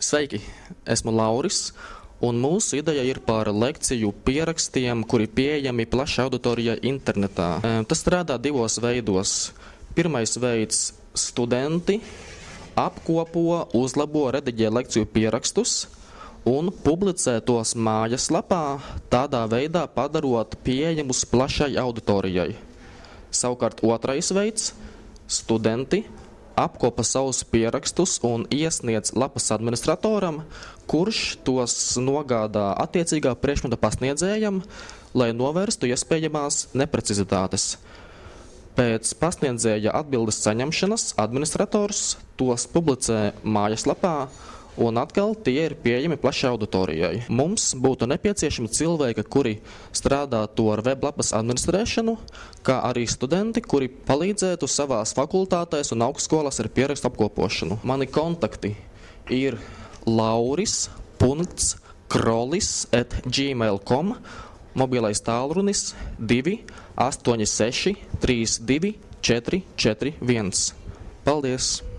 Sveiki, esmu Lauris, un mūsu ideja ir par lekciju pierakstiem, kuri pieejami plašai auditorijai internetā. Tas strādā divos veidos. Pirmais veids – studenti apkopo, uzlabo, rediģē lekciju pierakstus un publicē tos mājaslapā, tādā veidā padarot pieejamus plašai auditorijai. Savukārt otrais veids – studenti apkopa savus pierakstus un iesniedz lapas administratoram, kurš tos nogādā attiecīgā priekšmeta pasniedzējam, lai novērstu iespējamās neprecizitātes. Pēc pasniedzēja atbildes saņemšanas administrators tos publicē mājaslapā, un atkal tie ir pieejami plašai auditorijai. Mums būtu nepieciešami cilvēki, kuri strādātu ar weblapas administrēšanu, kā arī studenti, kuri palīdzētu savās fakultātēs un augstskolās ar pierakstu apkopošanu. Mani kontakti ir lauris.krolis@gmail.com, mobilais tālrunis 286 32 441. Paldies!